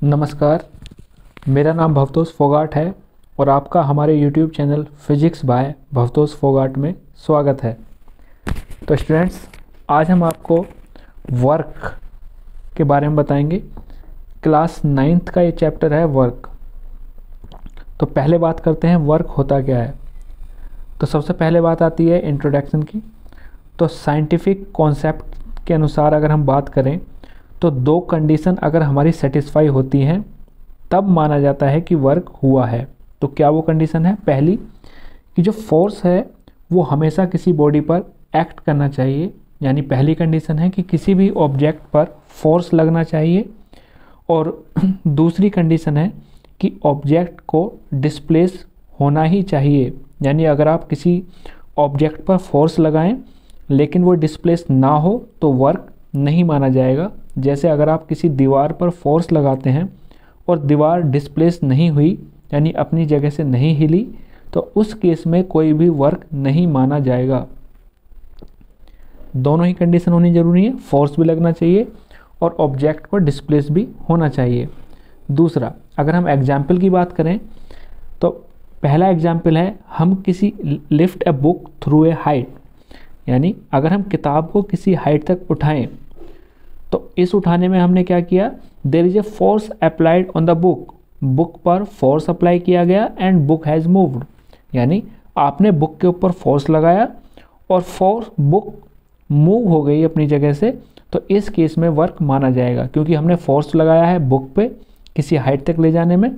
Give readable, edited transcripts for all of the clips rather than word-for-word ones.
नमस्कार, मेरा नाम भवतोष फोगाट है और आपका हमारे YouTube channel physics by Bhavtosh Phogat में स्वागत है। तो स्टूडेंट्स, आज हम आपको वर्क के बारे में बताएंगे। क्लास 9th का ये चैप्टर है वर्क। तो पहले बात करते हैं वर्क होता क्या है। तो सबसे पहले बात आती है इंट्रोडक्शन की। तो साइंटिफिक कॉन्सेप्ट के अनुसार अगर हम बात करें तो दो कंडीशन अगर हमारी सेटिस्फाई होती हैं तब माना जाता है कि वर्क हुआ है। तो क्या वो कंडीशन है? पहली, कि जो फोर्स है वो हमेशा किसी बॉडी पर एक्ट करना चाहिए, यानी पहली कंडीशन है कि किसी भी ऑब्जेक्ट पर फोर्स लगना चाहिए। और दूसरी कंडीशन है कि ऑब्जेक्ट को डिस्प्लेस होना ही चाहिए, यानी अगर आप किसी ऑब्जेक्ट पर फोर्स लगाएं लेकिन वो डिस्प्लेस ना हो तो वर्क नहीं माना जाएगा। जैसे अगर आप किसी दीवार पर फोर्स लगाते हैं और दीवार डिस्प्लेस नहीं हुई, यानी अपनी जगह से नहीं हिली, तो उस केस में कोई भी वर्क नहीं माना जाएगा। दोनों ही कंडीशन होनी जरूरी है, फोर्स भी लगना चाहिए और ऑब्जेक्ट को डिस्प्लेस भी होना चाहिए। दूसरा, अगर हम एग्जाम्पल की बात करें तो पहला एग्जाम्पल है, हम किसी lift a book through a height, यानी अगर हम किताब को किसी हाइट तक उठाएं तो इस उठाने में हमने क्या किया, there is a force applied on the book, book पर फोर्स अप्लाई किया गया एंड बुक हैज़ मूव्ड, यानी आपने बुक के ऊपर फोर्स लगाया और बुक मूव हो गई अपनी जगह से। तो इस केस में वर्क माना जाएगा, क्योंकि हमने फोर्स लगाया है बुक पे किसी हाइट तक ले जाने में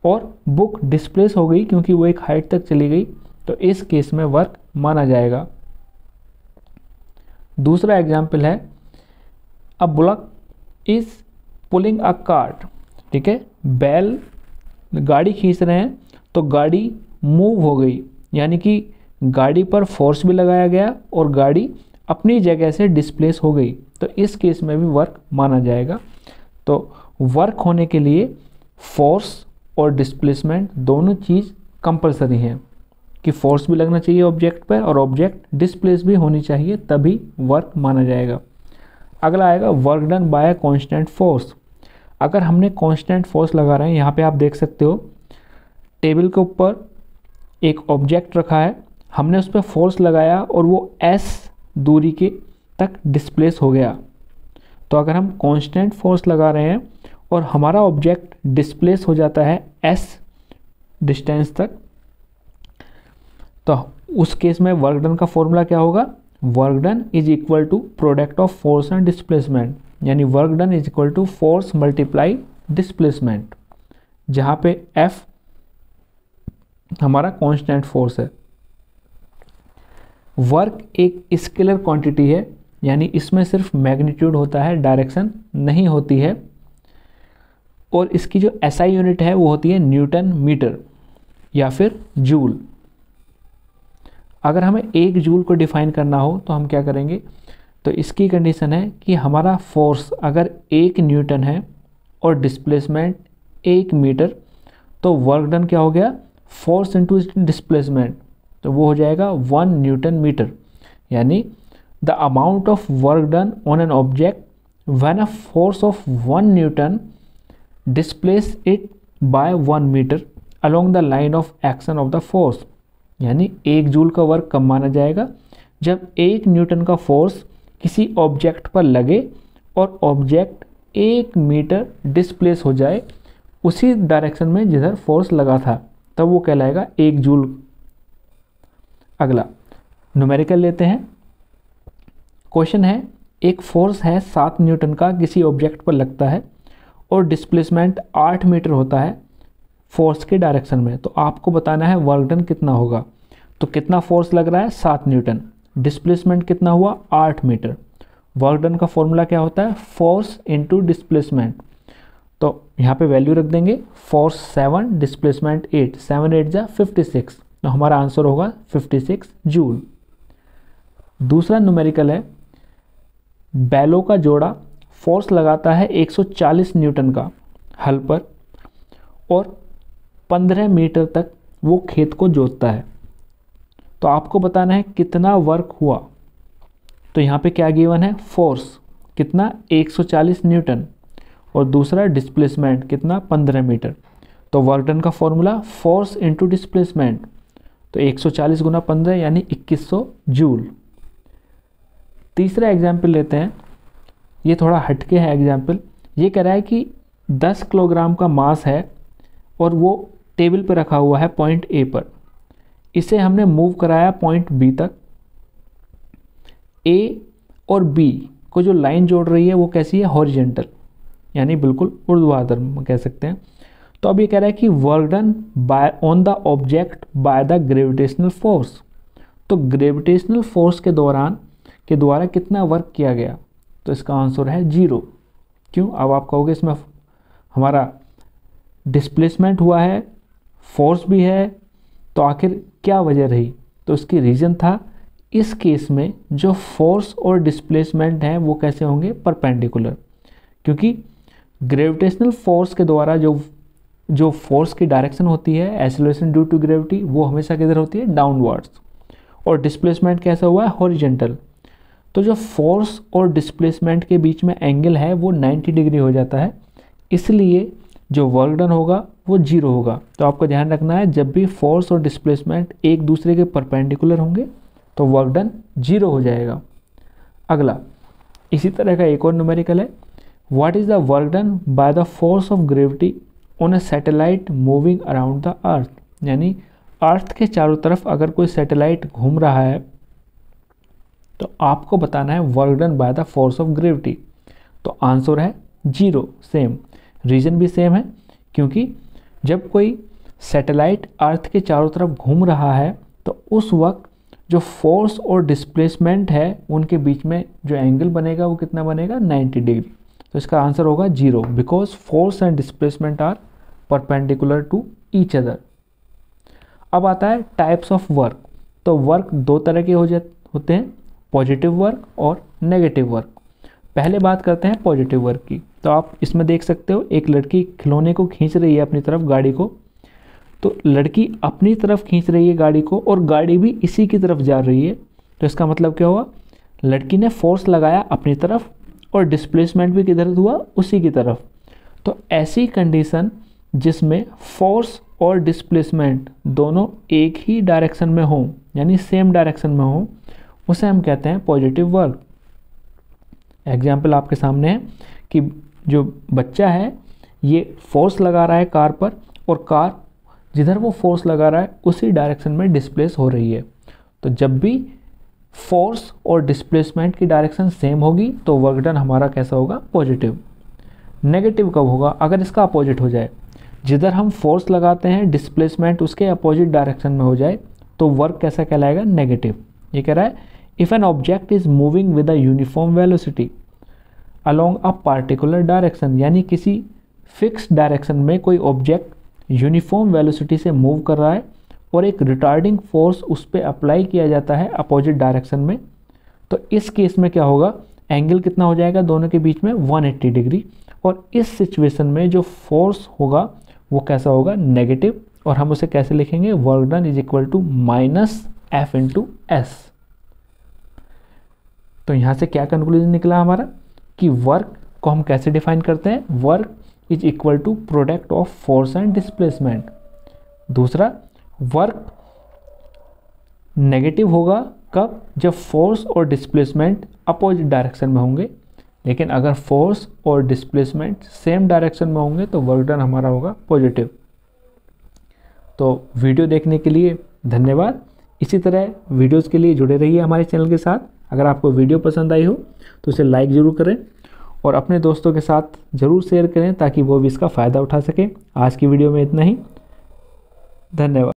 और बुक डिस्प्लेस हो गई क्योंकि वो एक हाइट तक चली गई, तो इस केस में वर्क माना जाएगा। दूसरा एग्जाम्पल है, a bullock is pulling a cart, ठीक है, बैल गाड़ी खींच रहे हैं तो गाड़ी मूव हो गई, यानी कि गाड़ी पर फोर्स भी लगाया गया और गाड़ी अपनी जगह से डिस्प्लेस हो गई, तो इस केस में भी वर्क माना जाएगा। तो वर्क होने के लिए फोर्स और डिस्प्लेसमेंट दोनों चीज़ कंपलसरी हैं, कि फोर्स भी लगना चाहिए ऑब्जेक्ट पर और ऑब्जेक्ट डिस्प्लेस भी होनी चाहिए, तभी वर्क माना जाएगा। अगला आएगा work done by constant force. अगर हमने कांस्टेंट फोर्स लगा रहे हैं, यहाँ पे आप देख सकते हो टेबल के ऊपर एक ऑब्जेक्ट रखा है, हमने उस पर फोर्स लगाया और वो s दूरी के तक डिस्प्लेस हो गया। तो अगर हम कांस्टेंट फोर्स लगा रहे हैं और हमारा ऑब्जेक्ट डिस्प्लेस हो जाता है s डिस्टेंस तक, तो उस केस में वर्क डन का फॉर्मूला क्या होगा? Work done is equal to product of force and displacement, यानी work done is equal to force multiply displacement, जहाँ पे F हमारा कांस्टेंट फोर्स है। वर्क एक स्केलर क्वांटिटी है, यानी इसमें सिर्फ मैग्नीट्यूड होता है, डायरेक्शन नहीं होती है, और इसकी जो SI यूनिट है वो होती है न्यूटन मीटर या फिर जूल। अगर हमें 1 जूल को डिफाइन करना हो तो हम क्या करेंगे? तो इसकी कंडीशन है कि हमारा फोर्स अगर 1 न्यूटन है और डिस्प्लेसमेंट 1 मीटर, तो वर्क डन क्या हो गया? फोर्स इनटू डिस्प्लेसमेंट, तो वो हो जाएगा 1 न्यूटन मीटर, यानी the amount of work done on an object when a force of 1 newton displace it by 1 metre along the line of action of the force, यानी 1 joule का work कब माना जाएगा? जब 1 न्यूटन का फोर्स किसी object पर लगे और ऑब्जेक्ट 1 मीटर डिस्प्लेस हो जाए उसी डायरेक्शन में जिधर फोर्स लगा था, तब वो कहलाएगा 1 जूल। अगला न्यूमेरिकल लेते हैं। क्वेश्चन है, एक फोर्स है 7 न्यूटन का किसी ऑब्जेक्ट पर लगता है और डिस्प्लेसमेंट 8 मीटर होता है फोर्स के डायरेक्शन में, तो आपको बताना है वर्क डन कितना होगा। तो कितना फोर्स लग रहा है? 7 न्यूटन, डिस्प्लेसमेंट कितना हुआ? 8 मीटर। वर्क डन का फॉर्मूला क्या होता है? Force into displacement. तो यहाँ पे वैल्यू रख देंगे, फोर्स 7, डिस्प्लेसमेंट 8, 7 8 जा 56, तो हमारा आंसर होगा 56 जूल। दूसरा न्यूमेरिकल है, बैलों का जोड़ा फोर्स लगाता है 140 न्यूटन का हल पर और 15 मीटर तक वो खेत को जोतता है, तो आपको बताना है कितना वर्क हुआ। तो यहाँ पे क्या गिवन है? फोर्स कितना? 140 न्यूटन, और दूसरा डिस्प्लेसमेंट कितना 15 मीटर। तो वर्क डन का फॉर्मूला फोर्स इनटू डिस्प्लेसमेंट, तो 140 गुना 15 यानी 2100 जूल। तीसरा एग्जाम्पल लेते हैं, ये थोड़ा हटके है एग्जाम्पल। ये कह रहा है कि 10 किलोग्राम का मास है और वो टेबल पर रखा हुआ है पॉइंट ए पर। इसे हमने मूव कराया पॉइंट बी तक। ए और बी को जो लाइन जोड़ रही है वो कैसी है, हॉरिजेंटल, यानी बिल्कुल ऊर्ध्वाधर कह सकते हैं। तो अब ये कह रहा है कि work done by on the object by the gravitational force. तो ग्रेविटेशनल फोर्स के द्वारा कितना वर्क किया गया, तो इसका आंसर है 0। क्यों? अब आप कहोगे इसमें हमारा डिस्प्लेसमेंट हुआ है, फोर्स भी है, तो आखिर क्या वजह रही? तो इसकी रीज़न था इस केस में जो फोर्स और डिस्प्लेसमेंट है वो कैसे होंगे, परपेंडिकुलर। क्योंकि ग्रेविटेशनल फोर्स के द्वारा जो फोर्स की डायरेक्शन होती है एक्सेलरेशन ड्यू टू ग्रेविटी, वो हमेशा किधर होती है, डाउनवर्ड्स। और डिस्प्लेसमेंट कैसा हुआ है, हॉरिजेंटल। तो जो फोर्स और डिस्प्लेसमेंट के बीच में एंगल है वो 90 डिग्री हो जाता है, इसलिए जो वर्क डन होगा वो 0 होगा। तो आपको ध्यान रखना है, जब भी फोर्स और डिस्प्लेसमेंट एक दूसरे के परपेंडिकुलर होंगे तो वर्क डन 0 हो जाएगा। अगला इसी तरह का एक और न्यूमेरिकल है, what is the work done by the force of gravity on a satellite moving around the earth. यानी अर्थ के चारों तरफ अगर कोई सैटेलाइट घूम रहा है तो आपको बताना है work done by the force of gravity. तो आंसर है 0, सेम। रीज़न भी सेम है, क्योंकि जब कोई सैटेलाइट अर्थ के चारों तरफ घूम रहा है तो उस वक्त जो फोर्स और डिस्प्लेसमेंट है उनके बीच में जो एंगल बनेगा वो कितना बनेगा, 90 डिग्री। तो इसका आंसर होगा 0, because force and displacement are perpendicular to each other. अब आता है टाइप्स ऑफ वर्क। तो वर्क दो तरह के होते हैं, पॉजिटिव वर्क और नेगेटिव वर्क। पहले बात करते हैं पॉजिटिव वर्क की। तो आप इसमें देख सकते हो एक लड़की खिलौने को खींच रही है अपनी तरफ, गाड़ी को। तो लड़की अपनी तरफ खींच रही है गाड़ी को और गाड़ी भी इसी की तरफ जा रही है। तो इसका मतलब क्या हुआ, लड़की ने फोर्स लगाया अपनी तरफ और डिस्प्लेसमेंट भी किधर हुआ, उसी की तरफ। तो ऐसी कंडीशन जिसमें फोर्स और डिस्प्लेसमेंट दोनों एक ही डायरेक्शन में हों, यानी सेम डायरेक्शन में हों, उसे हम कहते हैं पॉजिटिव वर्क। एग्जाम्पल आपके सामने है कि जो बच्चा है ये फोर्स लगा रहा है कार पर, और कार जिधर वो फोर्स लगा रहा है उसी डायरेक्शन में डिस्प्लेस हो रही है। तो जब भी फोर्स और डिस्प्लेसमेंट की डायरेक्शन सेम होगी तो वर्क डन हमारा कैसा होगा, पॉजिटिव। नेगेटिव कब होगा, अगर इसका अपोजिट हो जाए, जिधर हम फोर्स लगाते हैं डिस्प्लेसमेंट उसके अपोजिट डायरेक्शन में हो जाए तो वर्क कैसा कहलाएगा, नेगेटिव। ये कह रहा है if an object is moving with a uniform velocity along a particular direction, यानी किसी फिक्स डायरेक्शन में कोई ऑब्जेक्ट यूनिफॉर्म वेलोसिटी से मूव कर रहा है और एक रिटार्डिंग फोर्स उस पर अप्लाई किया जाता है अपोजिट डायरेक्शन में, तो इस केस में क्या होगा, एंगल कितना हो जाएगा दोनों के बीच में, 180 डिग्री। और इस सिचुएशन में जो फोर्स होगा वो कैसा होगा, नेगेटिव। और हम उसे कैसे लिखेंगे, work done is equal to -F/s। तो यहाँ से क्या कंक्लूजन निकला हमारा कि वर्क को हम कैसे डिफाइन करते हैं, work is equal to product of force and displacement. दूसरा, वर्क नेगेटिव होगा कब, जब फोर्स और डिस्प्लेसमेंट अपोजिट डायरेक्शन में होंगे, लेकिन अगर फोर्स और डिस्प्लेसमेंट सेम डायरेक्शन में होंगे तो वर्क डन हमारा होगा पॉजिटिव। तो वीडियो देखने के लिए धन्यवाद। इसी तरह वीडियोस के लिए जुड़े रहिए हमारे चैनल के साथ। अगर आपको वीडियो पसंद आई हो तो उसे लाइक ज़रूर करें और अपने दोस्तों के साथ ज़रूर शेयर करें ताकि वो भी इसका फ़ायदा उठा सकें। आज की वीडियो में इतना ही, धन्यवाद।